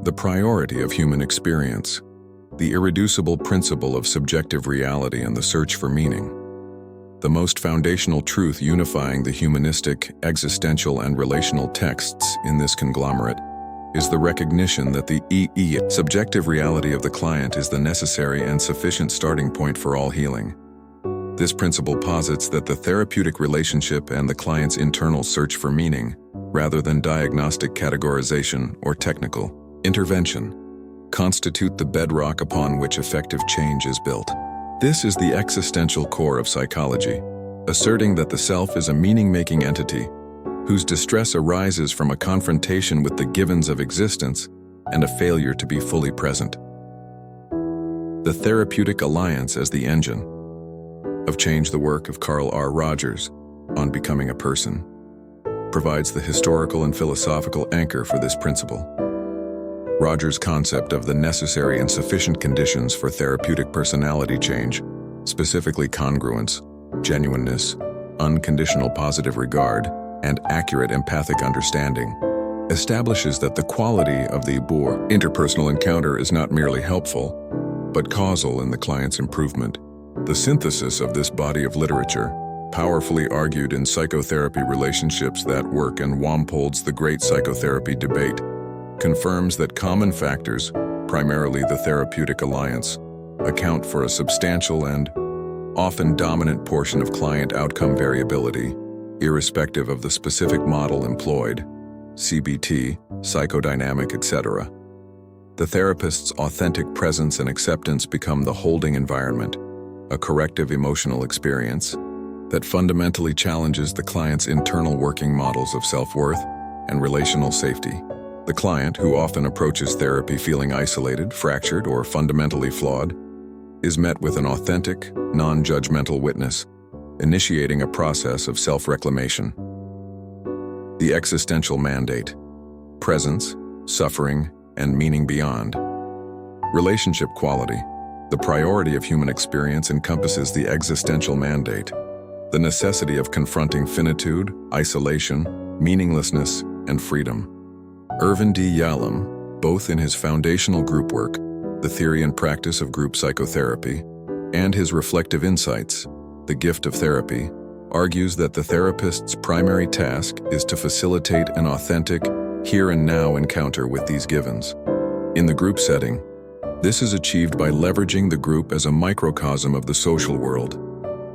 The priority of human experience, the irreducible principle of subjective reality and the search for meaning. The most foundational truth unifying the humanistic, existential, and relational texts in this conglomerate is the recognition that the subjective reality of the client is the necessary and sufficient starting point for all healing. This principle posits that the therapeutic relationship and the client's internal search for meaning, rather than diagnostic categorization or technical intervention, constitute the bedrock upon which effective change is built. This is the existential core of psychology, asserting that the self is a meaning-making entity whose distress arises from a confrontation with the givens of existence and a failure to be fully present. The therapeutic alliance as the engine of change, the work of Carl R. Rogers on Becoming a Person, provides the historical and philosophical anchor for this principle. Rogers' concept of the necessary and sufficient conditions for therapeutic personality change, specifically congruence, genuineness, unconditional positive regard, and accurate empathic understanding, establishes that the quality of the interpersonal encounter is not merely helpful, but causal in the client's improvement. The synthesis of this body of literature, powerfully argued in Psychotherapy Relationships That Work and Wampold's The Great Psychotherapy Debate, confirms that common factors, primarily the therapeutic alliance, account for a substantial and often dominant portion of client outcome variability, irrespective of the specific model employed, CBT, psychodynamic, etc. The therapist's authentic presence and acceptance become the holding environment, a corrective emotional experience that fundamentally challenges the client's internal working models of self-worth and relational safety. The client, who often approaches therapy feeling isolated, fractured, or fundamentally flawed, is met with an authentic, non-judgmental witness, initiating a process of self-reclamation. The existential mandate: presence, suffering, and meaning beyond. Relationship quality: the priority of human experience encompasses the existential mandate, the necessity of confronting finitude, isolation, meaninglessness, and freedom. Irvin D. Yalom, both in his foundational group work, The Theory and Practice of Group Psychotherapy, and his reflective insights, The Gift of Therapy, argues that the therapist's primary task is to facilitate an authentic, here and now encounter with these givens. In the group setting, this is achieved by leveraging the group as a microcosm of the social world,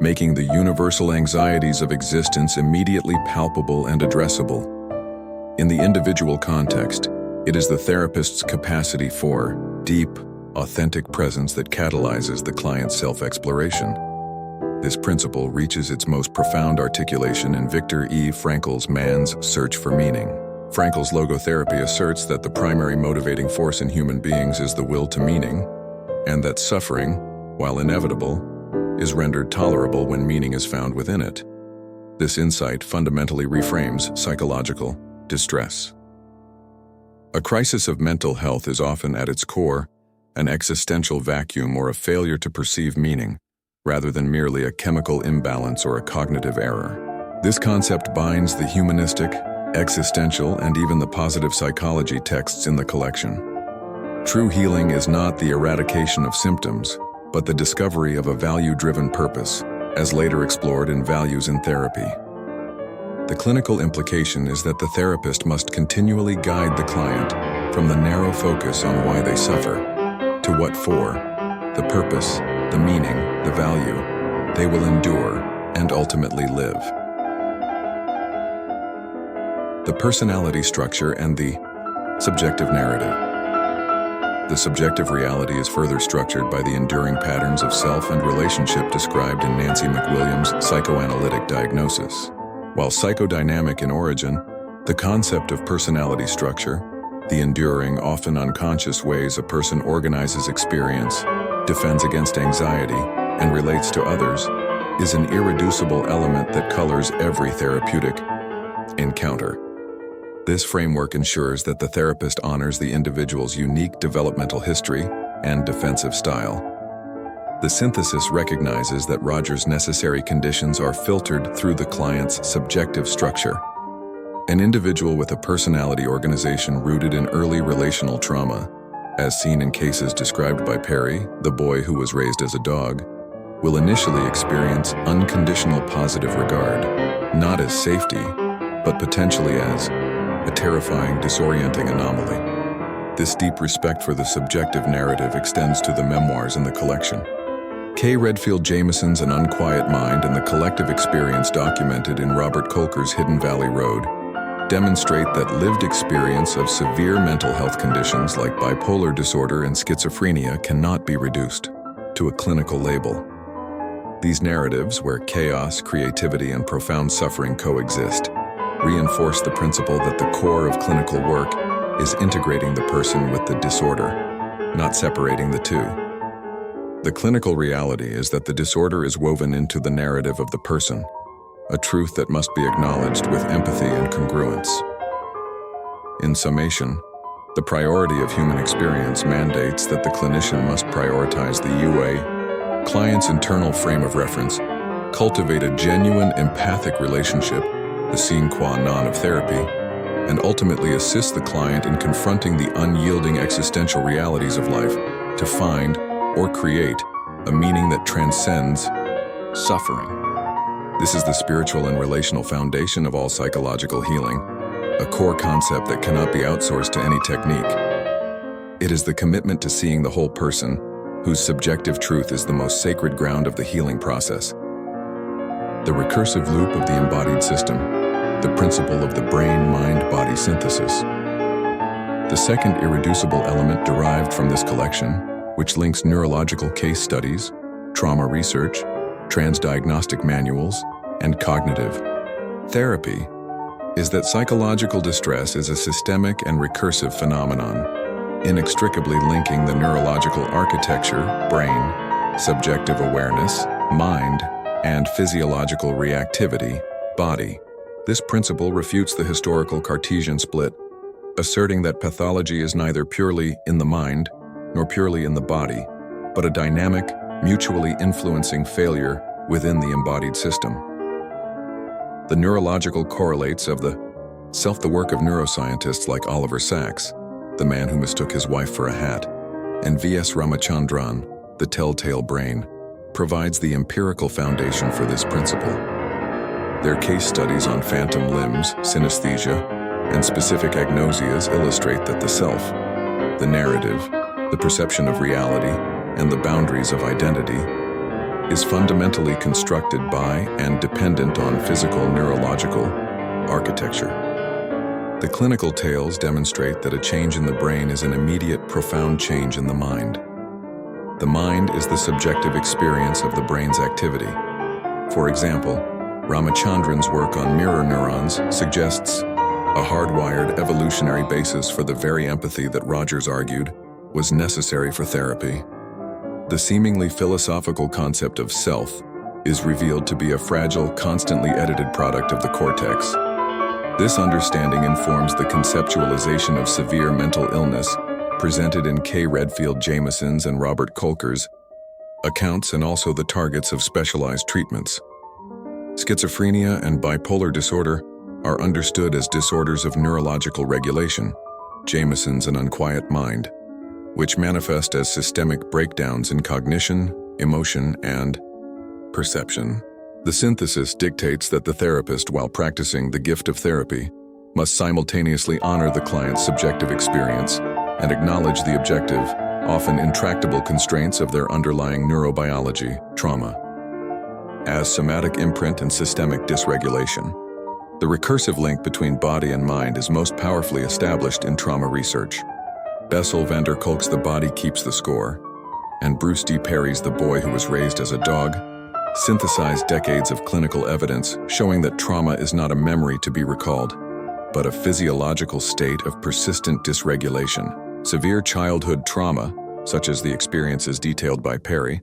making the universal anxieties of existence immediately palpable and addressable. In the individual context, it is the therapist's capacity for deep, authentic presence that catalyzes the client's self-exploration. This principle reaches its most profound articulation in Viktor E. Frankl's Man's Search for Meaning. Frankl's logotherapy asserts that the primary motivating force in human beings is the will to meaning, and that suffering, while inevitable, is rendered tolerable when meaning is found within it. This insight fundamentally reframes psychological distress. A crisis of mental health is often at its core an existential vacuum or a failure to perceive meaning, rather than merely a chemical imbalance or a cognitive error. This concept binds the humanistic, existential, and even the positive psychology texts in the collection. True healing is not the eradication of symptoms, but the discovery of a value-driven purpose, as later explored in Values in Therapy. The clinical implication is that the therapist must continually guide the client from the narrow focus on why they suffer to what for, the purpose, the meaning, the value they will endure and ultimately live. The personality structure and the subjective narrative. The subjective reality is further structured by the enduring patterns of self and relationship described in Nancy McWilliams' psychoanalytic diagnosis. While psychodynamic in origin, the concept of personality structure, the enduring, often unconscious ways a person organizes experience, defends against anxiety, and relates to others, is an irreducible element that colors every therapeutic encounter. This framework ensures that the therapist honors the individual's unique developmental history and defensive style. The synthesis recognizes that Rogers' necessary conditions are filtered through the client's subjective structure, An individual with a personality organization rooted in early relational trauma, as seen in cases described by Perry, the boy who was raised as a dog, will initially experience unconditional positive regard, not as safety, but potentially as a terrifying, disorienting anomaly. This deep respect for the subjective narrative extends to the memoirs in the collection. K. Redfield Jamison's An Unquiet Mind and the collective experience documented in Robert Kolker's Hidden Valley Road demonstrate that lived experience of severe mental health conditions like bipolar disorder and schizophrenia cannot be reduced to a clinical label. These narratives, where chaos, creativity, and profound suffering coexist, reinforce the principle that the core of clinical work is integrating the person with the disorder, not separating the two. The clinical reality is that the disorder is woven into the narrative of the person, a truth that must be acknowledged with empathy and congruence. In summation, the priority of human experience mandates that the clinician must prioritize the UA, client's internal frame of reference, cultivate a genuine empathic relationship, the sine qua non of therapy, and ultimately assist the client in confronting the unyielding existential realities of life to find or create a meaning that transcends suffering. This is the spiritual and relational foundation of all psychological healing, a core concept that cannot be outsourced to any technique. It is the commitment to seeing the whole person, whose subjective truth is the most sacred ground of the healing process. The recursive loop of the embodied system, the principle of the brain-mind-body synthesis. The second irreducible element derived from this collection, which links neurological case studies, trauma research, transdiagnostic manuals, and cognitive therapy, is that psychological distress is a systemic and recursive phenomenon, inextricably linking the neurological architecture, brain, subjective awareness, mind, and physiological reactivity, body. This principle refutes the historical Cartesian split, asserting that pathology is neither purely in the mind nor purely in the body, but a dynamic, mutually influencing failure within the embodied system. The neurological correlates of the work of neuroscientists like Oliver Sacks, the man who mistook his wife for a hat, and V.S. Ramachandran, the telltale brain, provides the empirical foundation for this principle. Their case studies on phantom limbs, synesthesia, and specific agnosias illustrate that the self, the narrative, the perception of reality, and the boundaries of identity is fundamentally constructed by and dependent on physical neurological architecture. The clinical tales demonstrate that a change in the brain is an immediate, profound change in the mind. The mind is the subjective experience of the brain's activity. For example, Ramachandran's work on mirror neurons suggests a hardwired evolutionary basis for the very empathy that Rogers argued was necessary for therapy. The seemingly philosophical concept of self is revealed to be a fragile, constantly edited product of the cortex. This understanding informs the conceptualization of severe mental illness presented in K. Redfield Jamison's and Robert Kolker's accounts, and also the targets of specialized treatments. Schizophrenia and bipolar disorder are understood as disorders of neurological regulation, Jamison's An Unquiet Mind, which manifest as systemic breakdowns in cognition, emotion, and perception. The synthesis dictates that the therapist, while practicing the gift of therapy, must simultaneously honor the client's subjective experience and acknowledge the objective, often intractable constraints of their underlying neurobiology, trauma, as somatic imprint and systemic dysregulation. The recursive link between body and mind is most powerfully established in trauma research. Bessel van der Kolk's The Body Keeps the Score, and Bruce D. Perry's The Boy Who Was Raised as a Dog synthesized decades of clinical evidence showing that trauma is not a memory to be recalled, but a physiological state of persistent dysregulation. Severe childhood trauma, such as the experiences detailed by Perry,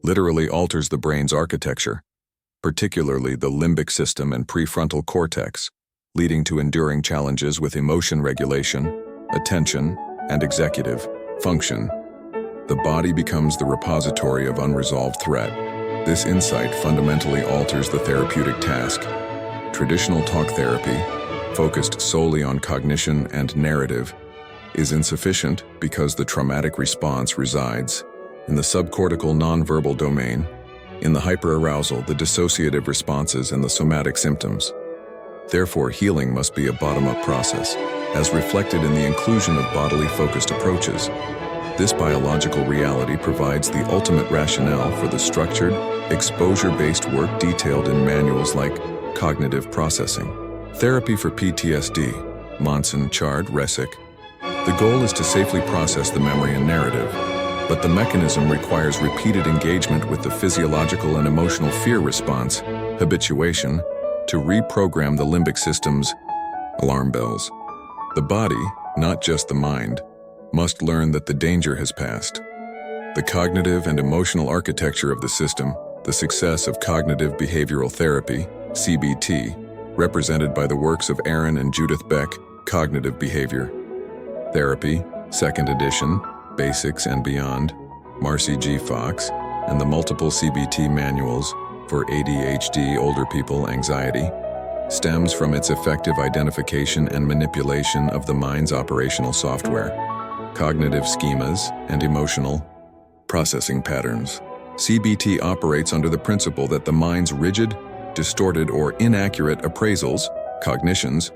literally alters the brain's architecture, particularly the limbic system and prefrontal cortex, leading to enduring challenges with emotion regulation, attention, and executive function. The body becomes the repository of unresolved threat. This insight fundamentally alters the therapeutic task. Traditional talk therapy, focused solely on cognition and narrative, is insufficient because the traumatic response resides in the subcortical nonverbal domain, in the hyperarousal, the dissociative responses, and the somatic symptoms. Therefore, healing must be a bottom-up process, as reflected in the inclusion of bodily-focused approaches. This biological reality provides the ultimate rationale for the structured, exposure-based work detailed in manuals like Cognitive Processing, Therapy for PTSD, Monson, Chard, Resick. The goal is to safely process the memory and narrative, but the mechanism requires repeated engagement with the physiological and emotional fear response, habituation, to reprogram the limbic system's alarm bells. The body, not just the mind, must learn that the danger has passed. The cognitive and emotional architecture of the system, the success of cognitive behavioral therapy, CBT, represented by the works of Aaron and Judith Beck, Cognitive Behavior Therapy, 2nd edition, Basics and Beyond, Marcy G. Fox, and the multiple CBT manuals for ADHD, older people, anxiety, stems from its effective identification and manipulation of the mind's operational software, cognitive schemas, and emotional processing patterns. CBT operates under the principle that the mind's rigid, distorted, or inaccurate appraisals, cognitions,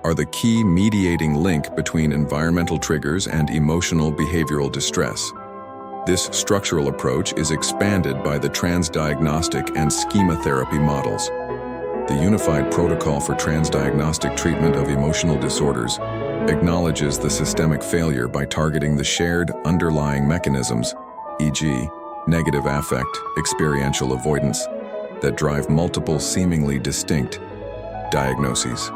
are the key mediating link between environmental triggers and emotional behavioral distress. This structural approach is expanded by the transdiagnostic and schema therapy models. The unified protocol for transdiagnostic treatment of emotional disorders acknowledges the systemic failure by targeting the shared underlying mechanisms, e.g., negative affect, experiential avoidance, that drive multiple seemingly distinct diagnoses.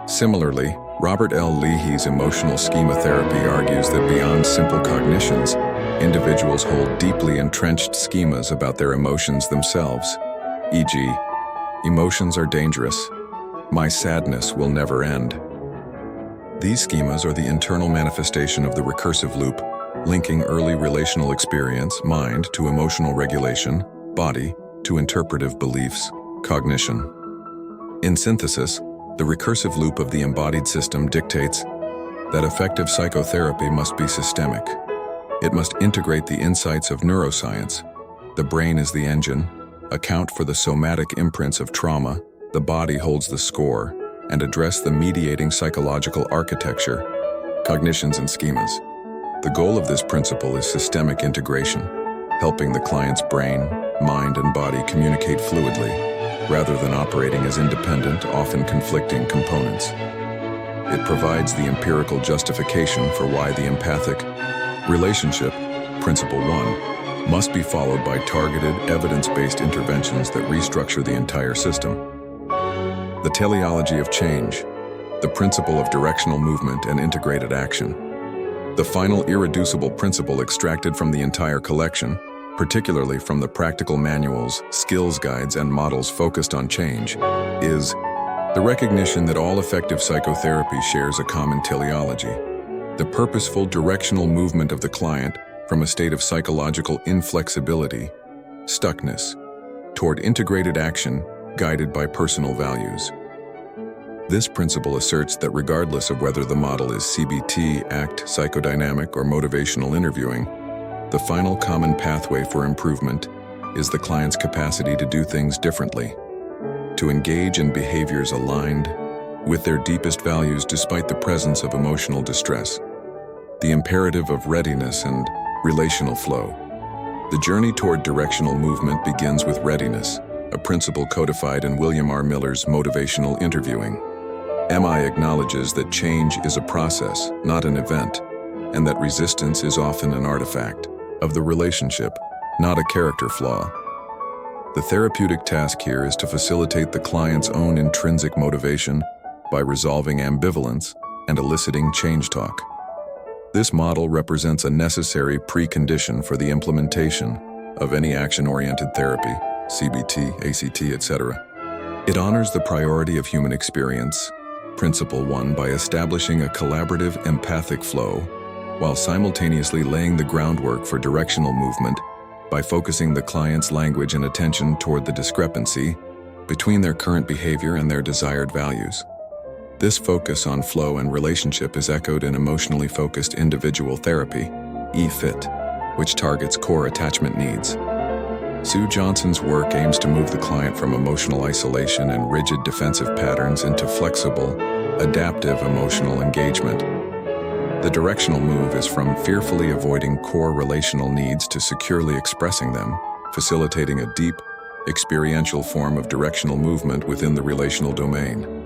Similarly, Robert L. Leahy's emotional schema therapy argues that beyond simple cognitions, individuals hold deeply entrenched schemas about their emotions themselves, e.g., emotions are dangerous, my sadness will never end. These schemas are the internal manifestation of the recursive loop, linking early relational experience, mind, to emotional regulation, body, to interpretive beliefs, cognition. In synthesis, the recursive loop of the embodied system dictates that effective psychotherapy must be systemic. It must integrate the insights of neuroscience. The brain is the engine, account for the somatic imprints of trauma, the body holds the score, and address the mediating psychological architecture, cognitions and schemas. The goal of this principle is systemic integration, helping the client's brain, mind, and body communicate fluidly, rather than operating as independent, often conflicting components. It provides the empirical justification for why the empathic relationship, Principle 1, must be followed by targeted, evidence-based interventions that restructure the entire system. The teleology of change, the principle of directional movement and integrated action. The final irreducible principle extracted from the entire collection, particularly from the practical manuals, skills guides, and models focused on change, is the recognition that all effective psychotherapy shares a common teleology, the purposeful directional movement of the client from a state of psychological inflexibility, stuckness, toward integrated action guided by personal values. This principle asserts that regardless of whether the model is CBT, ACT, psychodynamic, or motivational interviewing, the final common pathway for improvement is the client's capacity to do things differently, to engage in behaviors aligned with their deepest values despite the presence of emotional distress. The imperative of readiness and relational flow. The journey toward directional movement begins with readiness, a principle codified in William R. Miller's Motivational Interviewing. MI acknowledges that change is a process, not an event, and that resistance is often an artifact of the relationship, not a character flaw. The therapeutic task here is to facilitate the client's own intrinsic motivation by resolving ambivalence and eliciting change talk. This model represents a necessary precondition for the implementation of any action-oriented therapy, CBT, ACT, etc. It honors the priority of human experience, Principle 1, by establishing a collaborative empathic flow, while simultaneously laying the groundwork for directional movement by focusing the client's language and attention toward the discrepancy between their current behavior and their desired values. This focus on flow and relationship is echoed in emotionally focused individual therapy, EFIT, which targets core attachment needs. Sue Johnson's work aims to move the client from emotional isolation and rigid defensive patterns into flexible, adaptive emotional engagement. The directional move is from fearfully avoiding core relational needs to securely expressing them, facilitating a deep, experiential form of directional movement within the relational domain.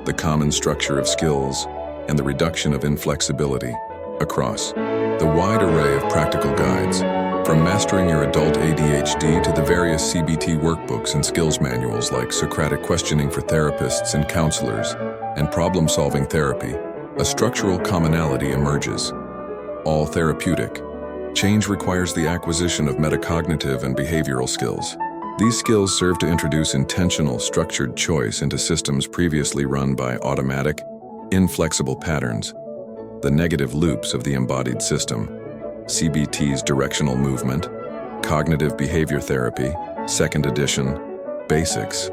The common structure of skills and the reduction of inflexibility across the wide array of practical guides, from mastering your adult ADHD to the various CBT workbooks and skills manuals like Socratic questioning for therapists and counselors, and problem-solving therapy, a structural commonality emerges. All therapeutic. Change requires the acquisition of metacognitive and behavioral skills. These skills serve to introduce intentional, structured choice into systems previously run by automatic, inflexible patterns, the negative loops of the embodied system. CBT's directional movement, cognitive behavior therapy, second edition, basics,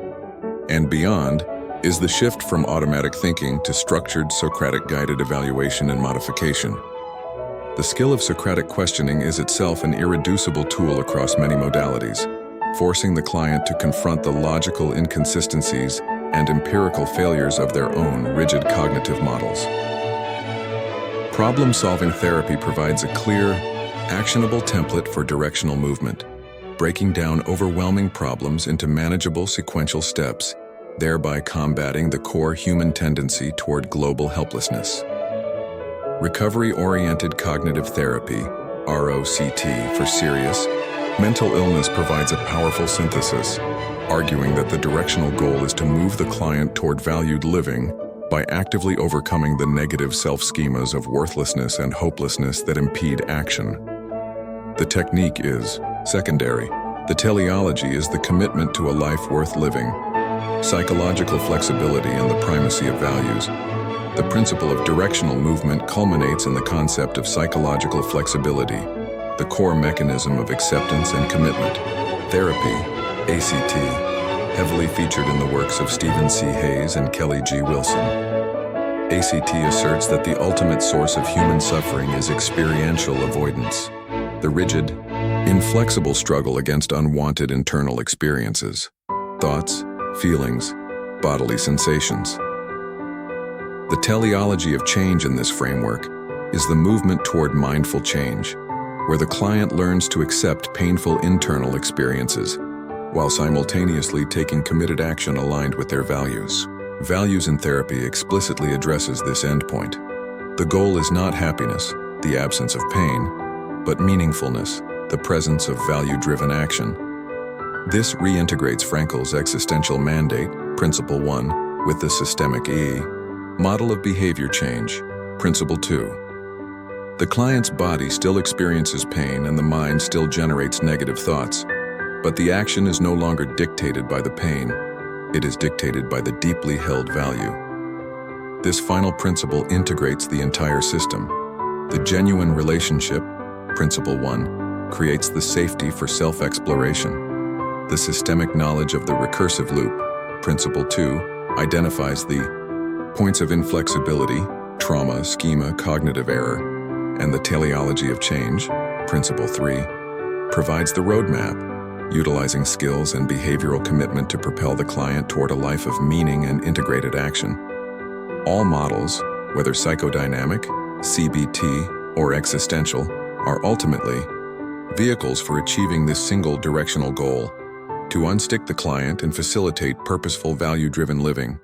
and beyond is the shift from automatic thinking to structured Socratic guided evaluation and modification. The skill of Socratic questioning is itself an irreducible tool across many modalities, forcing the client to confront the logical inconsistencies and empirical failures of their own rigid cognitive models. Problem-solving therapy provides a clear, actionable template for directional movement, breaking down overwhelming problems into manageable sequential steps, thereby combating the core human tendency toward global helplessness. Recovery-oriented cognitive therapy, ROCT for serious mental illness, provides a powerful synthesis, arguing that the directional goal is to move the client toward valued living by actively overcoming the negative self-schemas of worthlessness and hopelessness that impede action. The technique is secondary. The teleology is the commitment to a life worth living, psychological flexibility, and the primacy of values. The principle of directional movement culminates in the concept of psychological flexibility, the core mechanism of acceptance and commitment. Therapy, ACT, heavily featured in the works of Stephen C. Hayes and Kelly G. Wilson. ACT asserts that the ultimate source of human suffering is experiential avoidance, the rigid, inflexible struggle against unwanted internal experiences, thoughts, feelings, bodily sensations. The teleology of change in this framework is the movement toward mindful change, where the client learns to accept painful internal experiences, while simultaneously taking committed action aligned with their values. Values in therapy explicitly addresses this endpoint. The goal is not happiness, the absence of pain, but meaningfulness, the presence of value-driven action. This reintegrates Frankl's existential mandate, Principle 1, with the systemic E, model of behavior change, Principle 2. The client's body still experiences pain and the mind still generates negative thoughts, but the action is no longer dictated by the pain. It is dictated by the deeply held value. This final principle integrates the entire system. The genuine relationship, Principle 1, creates the safety for self-exploration. The systemic knowledge of the recursive loop, Principle 2, identifies the points of inflexibility, trauma, schema, cognitive error, and the teleology of change, Principle 3, provides the roadmap, utilizing skills and behavioral commitment to propel the client toward a life of meaning and integrated action. All models, whether psychodynamic, CBT, or existential, are ultimately vehicles for achieving this single directional goal: to unstick the client and facilitate purposeful value-driven living.